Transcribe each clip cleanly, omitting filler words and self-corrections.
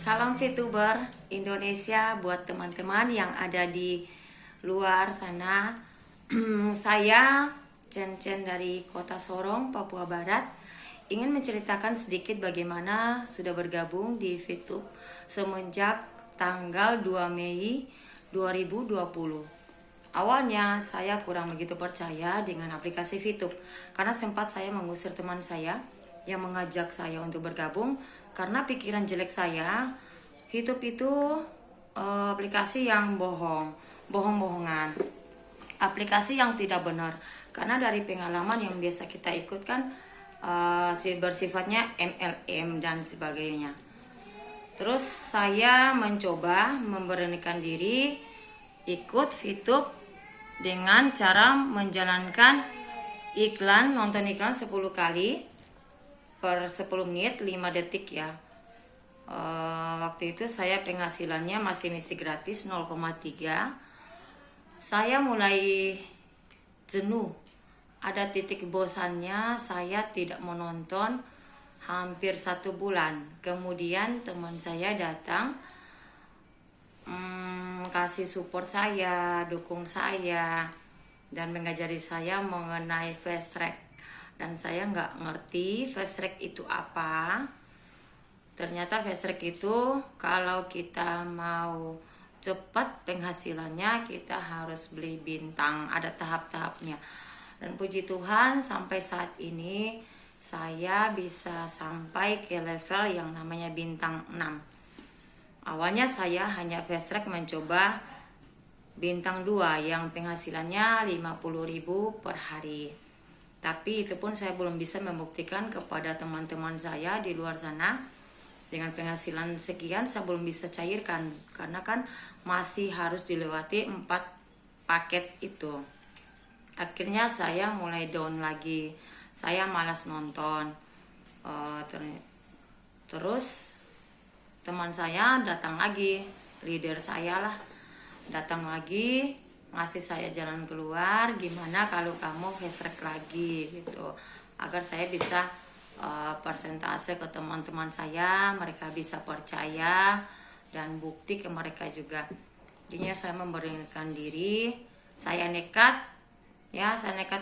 Salam VTuber Indonesia buat teman-teman yang ada di luar sana. Saya Cen dari Kota Sorong, Papua Barat, ingin menceritakan sedikit bagaimana sudah bergabung di VTube semenjak tanggal 2 Mei 2020. Awalnya saya kurang begitu percaya dengan aplikasi VTube karena sempat saya mengusir teman saya yang mengajak saya untuk bergabung karena pikiran jelek saya, VTube itu aplikasi yang bohong-bohongan, aplikasi yang tidak benar. Karena dari pengalaman yang biasa kita ikutkan bersifatnya MLM dan sebagainya. Terus saya mencoba memberanikan diri ikut VTube dengan cara menjalankan nonton iklan 10 kali per 10 menit 5 detik ya. Waktu itu saya penghasilannya masih gratis 0,3. Saya mulai jenuh, ada titik bosannya, saya tidak menonton hampir 1 bulan. Kemudian teman saya datang kasih support saya, dukung saya, dan mengajari saya mengenai fast track. Dan saya nggak ngerti fast track itu apa. Ternyata fast track itu kalau kita mau cepat penghasilannya, kita harus beli bintang, ada tahap-tahapnya. Dan puji Tuhan sampai saat ini saya bisa sampai ke level yang namanya bintang 6. Awalnya saya hanya fast track mencoba bintang 2 yang penghasilannya 50.000 per hari. Tapi itu pun saya belum bisa membuktikan kepada teman-teman saya di luar sana. Dengan penghasilan sekian saya belum bisa cairkan karena kan masih harus dilewati 4 paket itu. Akhirnya saya mulai down lagi. Saya malas nonton. Terus teman saya datang lagi, leader saya lah, datang lagi ngasih saya jalan keluar, gimana kalau kamu fast track lagi gitu, agar saya bisa persentase ke teman-teman saya, mereka bisa percaya dan bukti ke mereka juga. Jadinya saya memberanikan diri, saya nekat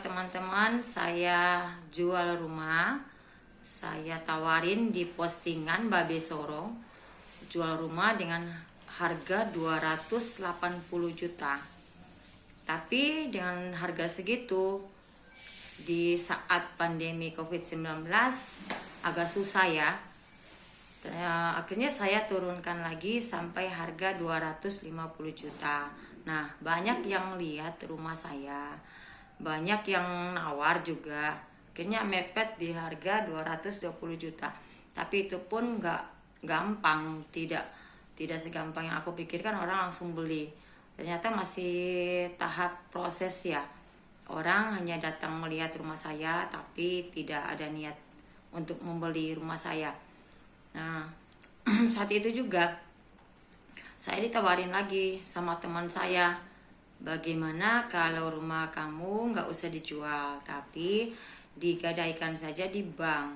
teman-teman, saya jual rumah, saya tawarin di postingan Babe Sorong, jual rumah dengan harga 280 juta. Tapi dengan harga segitu di saat pandemi COVID-19 agak susah ya. Akhirnya saya turunkan lagi sampai harga 250 juta. Nah, banyak yang lihat rumah saya, banyak yang nawar juga. Akhirnya mepet di harga 220 juta. Tapi itu pun nggak gampang, tidak segampang yang aku pikirkan orang langsung beli. Ternyata masih tahap proses ya. Orang hanya datang melihat rumah saya tapi tidak ada niat untuk membeli rumah saya. Nah, saat itu juga saya ditawarin lagi sama teman saya, bagaimana kalau rumah kamu nggak usah dijual tapi digadaikan saja di bank.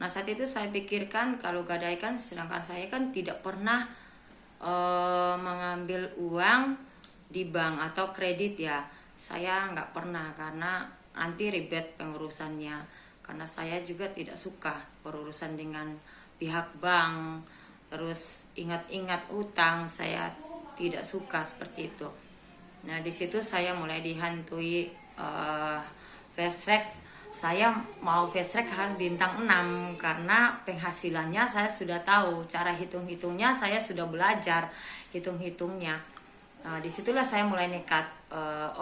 Nah, saat itu saya pikirkan kalau gadaikan, sedangkan saya kan tidak pernah mengambil uang di bank atau kredit ya. Saya nggak pernah karena nanti ribet pengurusannya. Karena saya juga tidak suka berurusan dengan pihak bank. Terus ingat-ingat utang, saya tidak suka seperti itu. Nah, di situ saya mulai dihantui fast track. Saya mau fast track harus bintang 6 karena penghasilannya saya sudah tahu, cara hitung-hitungnya saya sudah belajar hitung-hitungnya. Nah, disitulah saya mulai nekat.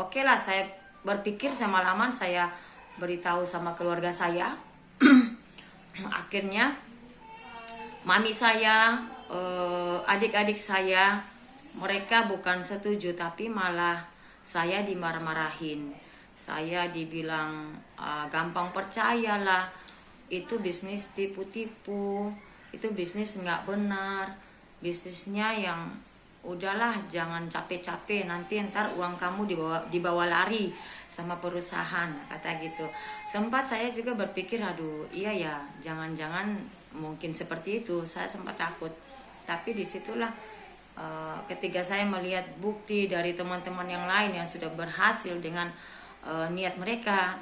Oke lah, saya berpikir semalaman, saya beritahu sama keluarga saya. Akhirnya mami saya, adik-adik saya, mereka bukan setuju tapi malah saya dimarah-marahin. Saya dibilang gampang percayalah, itu bisnis tipu-tipu, itu bisnis nggak benar, bisnisnya yang udahlah jangan capek-capek, nanti ntar uang kamu dibawa lari sama perusahaan, kata gitu. Sempat saya juga berpikir, aduh iya ya, jangan-jangan mungkin seperti itu. Saya sempat takut. Tapi disitulah ketika saya melihat bukti dari teman-teman yang lain yang sudah berhasil dengan niat mereka,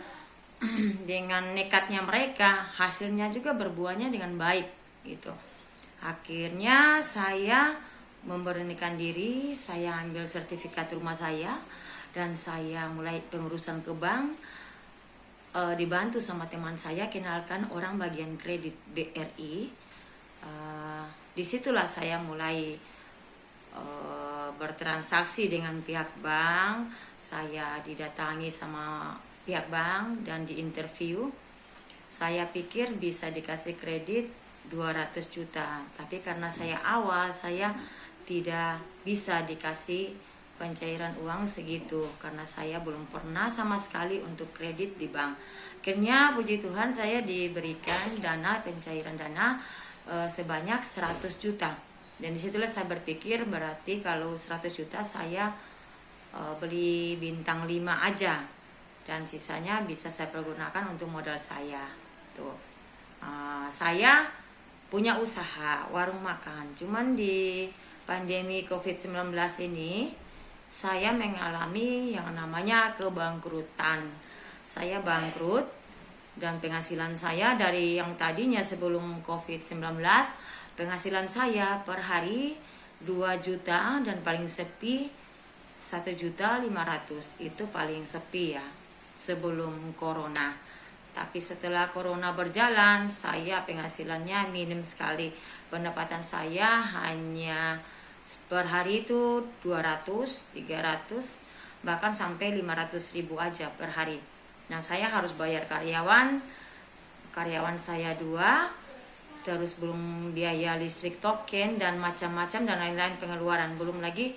dengan nekatnya mereka, hasilnya juga berbuahnya dengan baik gitu. Akhirnya saya memberanikan diri, saya ambil sertifikat rumah saya dan saya mulai pengurusan ke bank. Dibantu sama teman saya, kenalkan orang bagian kredit BRI. Disitulah saya mulai bertransaksi dengan pihak bank. Saya didatangi sama pihak bank dan diinterview. Saya pikir bisa dikasih kredit 200 juta, tapi karena saya awal, saya tidak bisa dikasih pencairan uang segitu karena saya belum pernah sama sekali untuk kredit di bank. Akhirnya puji Tuhan saya diberikan pencairan dana sebanyak 100 juta. Dan disitulah saya berpikir berarti kalau 100 juta saya beli bintang 5 aja dan sisanya bisa saya pergunakan untuk modal saya. Tuh. Saya punya usaha warung makan. Cuman di pandemi COVID-19 ini saya mengalami yang namanya kebangkrutan. Saya bangkrut dan penghasilan saya dari yang tadinya sebelum COVID-19, penghasilan saya per hari 2 juta dan paling sepi 1.500.000. Itu paling sepi ya sebelum corona. Tapi setelah corona berjalan, saya penghasilannya minim sekali. Pendapatan saya hanya per hari itu 200, 300, bahkan sampai 500.000 aja per hari. Nah, saya harus bayar karyawan saya 2, terus belum biaya listrik, token, dan macam-macam dan lain-lain pengeluaran. Belum lagi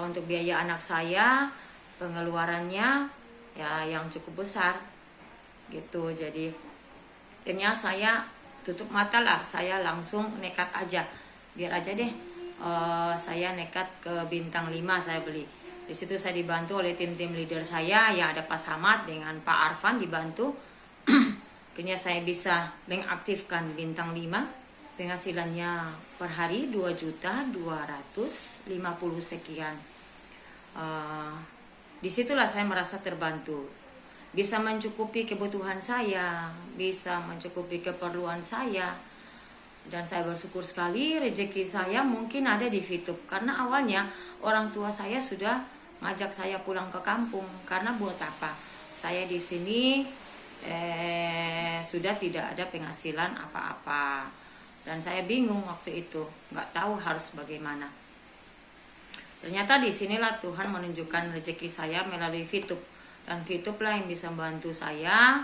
untuk biaya anak saya, pengeluarannya ya yang cukup besar gitu. Jadi akhirnya saya tutup mata lah, saya langsung nekat aja, biar aja deh saya nekat ke bintang 5 saya beli. Di situ saya dibantu oleh tim-tim leader saya, ya ada Pak Samad dengan Pak Arfan dibantu. Akhirnya saya bisa mengaktifkan bintang 5, penghasilannya per hari 2.250.000 sekian. Disitulah saya merasa terbantu, bisa mencukupi kebutuhan saya, bisa mencukupi keperluan saya. Dan saya bersyukur sekali rezeki saya mungkin ada di Fitup, karena awalnya orang tua saya sudah ngajak saya pulang ke kampung. Karena buat apa, saya di sini sudah tidak ada penghasilan apa-apa, dan saya bingung waktu itu, nggak tahu harus bagaimana. Ternyata di sinilah Tuhan menunjukkan rezeki saya melalui Fitup, dan Fitup lah yang bisa membantu saya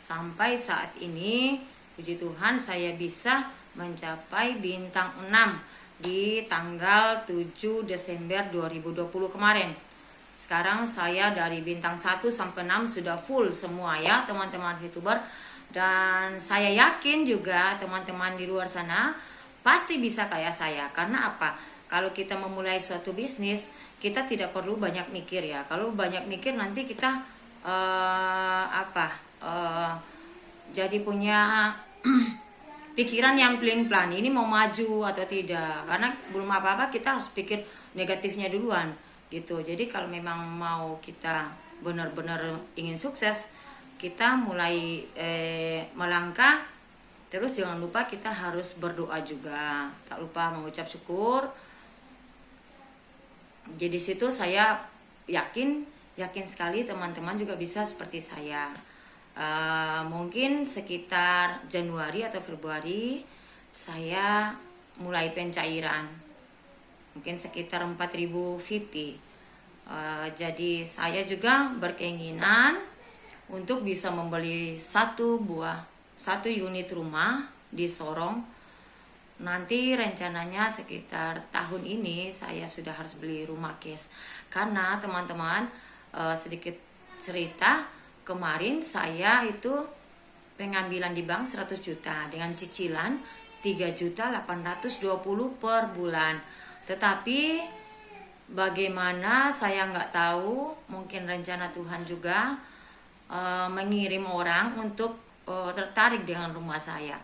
sampai saat ini. Puji Tuhan saya bisa mencapai bintang 6 di tanggal 7 Desember 2020 kemarin. Sekarang saya dari bintang 1 sampai 6 sudah full semua ya teman-teman VTuber. Dan saya yakin juga teman-teman di luar sana pasti bisa kayak saya. Karena apa? Kalau kita memulai suatu bisnis, kita tidak perlu banyak mikir ya. Kalau banyak mikir nanti kita jadi punya pikiran yang plan-plan, ini mau maju atau tidak. Karena belum apa-apa kita harus pikir negatifnya duluan gitu. Jadi kalau memang mau kita benar-benar ingin sukses, kita mulai melangkah. Terus jangan lupa kita harus berdoa juga, tak lupa mengucap syukur. Jadi situ saya yakin sekali teman-teman juga bisa seperti saya. Mungkin sekitar Januari atau Februari saya mulai pencairan, mungkin sekitar 4.000 VP. Jadi saya juga berkeinginan untuk bisa membeli satu unit rumah di Sorong. Nanti rencananya sekitar tahun ini saya sudah harus beli rumah cash. Karena teman-teman, sedikit cerita, kemarin saya itu pengambilan di bank 100 juta dengan cicilan 3.820 per bulan. Tetapi bagaimana saya nggak tahu, mungkin rencana Tuhan juga mengirim orang untuk tertarik dengan rumah saya.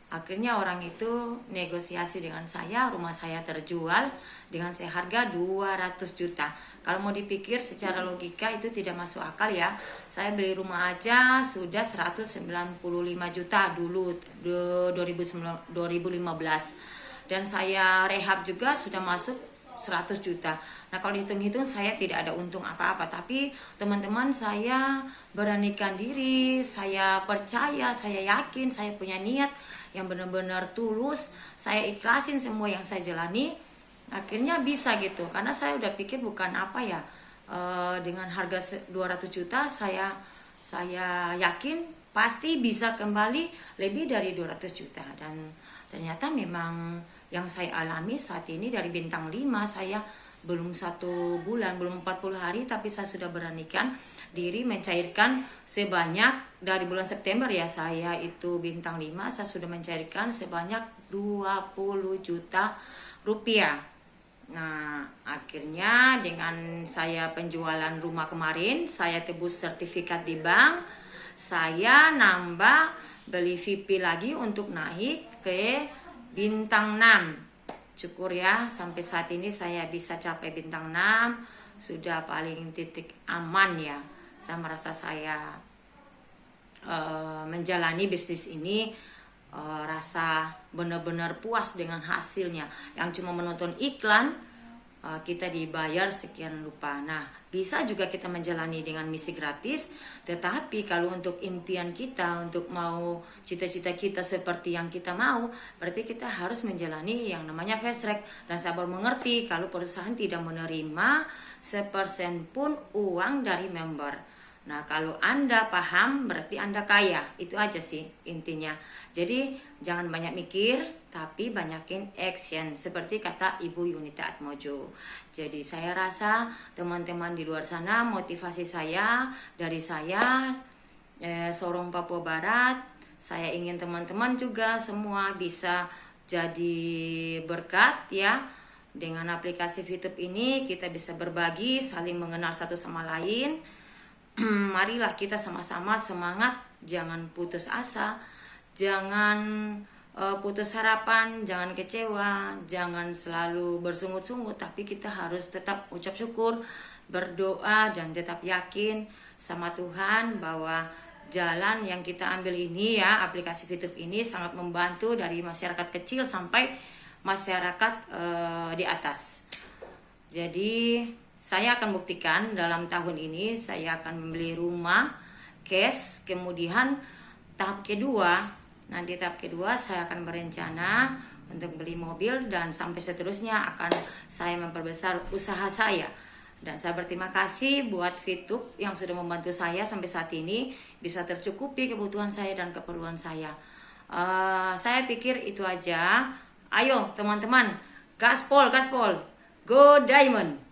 Akhirnya orang itu negosiasi dengan saya, rumah saya terjual dengan seharga 200 juta. Kalau mau dipikir secara logika itu tidak masuk akal ya. Saya beli rumah aja sudah 195 juta dulu 2015. Dan saya rehab juga sudah masuk 100 juta. Nah kalau dihitung-hitung saya tidak ada untung apa-apa. Tapi teman-teman, saya beranikan diri, saya percaya, saya yakin, saya punya niat yang benar-benar tulus. Saya ikhlasin semua yang saya jalani. Akhirnya bisa gitu. Karena saya udah pikir bukan apa ya, dengan harga 200 juta saya yakin pasti bisa kembali lebih dari 200 juta. Dan ternyata memang yang saya alami saat ini dari bintang 5, saya belum 1 bulan, belum 40 hari, tapi saya sudah beranikan diri mencairkan sebanyak, dari bulan September ya, saya itu bintang 5, saya sudah mencairkan sebanyak 20 juta rupiah. Nah, akhirnya dengan saya penjualan rumah kemarin, saya tebus sertifikat di bank, saya nambah beli VIP lagi untuk naik ke bintang 6. Syukur ya, sampai saat ini saya bisa capai bintang 6, sudah paling titik aman ya. Saya merasa saya menjalani bisnis ini rasa benar-benar puas dengan hasilnya. Yang cuma menonton iklan, kita dibayar sekian rupa. Nah, bisa juga kita menjalani dengan misi gratis, tetapi kalau untuk impian kita, untuk mau cita-cita kita seperti yang kita mau, berarti kita harus menjalani yang namanya fast track. Dan saya baru mengerti kalau perusahaan tidak menerima 1% pun uang dari member. Nah, kalau Anda paham, berarti Anda kaya. Itu aja sih intinya. Jadi, jangan banyak mikir, tapi banyakin action. Seperti kata Ibu Yunita Atmojo. Jadi, saya rasa teman-teman di luar sana, motivasi saya, dari saya, Sorong Papua Barat, saya ingin teman-teman juga semua bisa jadi berkat ya. Dengan aplikasi YouTube ini, kita bisa berbagi, saling mengenal satu sama lain. Marilah kita sama-sama semangat, jangan putus asa, jangan putus harapan, jangan kecewa, jangan selalu bersungut-sungut, tapi kita harus tetap ucap syukur, berdoa, dan tetap yakin sama Tuhan bahwa jalan yang kita ambil ini ya, aplikasi YouTube ini sangat membantu dari masyarakat kecil sampai masyarakat di atas. Jadi saya akan buktikan dalam tahun ini saya akan membeli rumah cash. Kemudian tahap kedua, nanti tahap kedua saya akan berencana untuk beli mobil, dan sampai seterusnya akan saya memperbesar usaha saya. Dan saya berterima kasih buat Fitup yang sudah membantu saya sampai saat ini bisa tercukupi kebutuhan saya dan keperluan saya. Saya pikir itu aja. Ayo teman-teman, gaspol, go Diamond!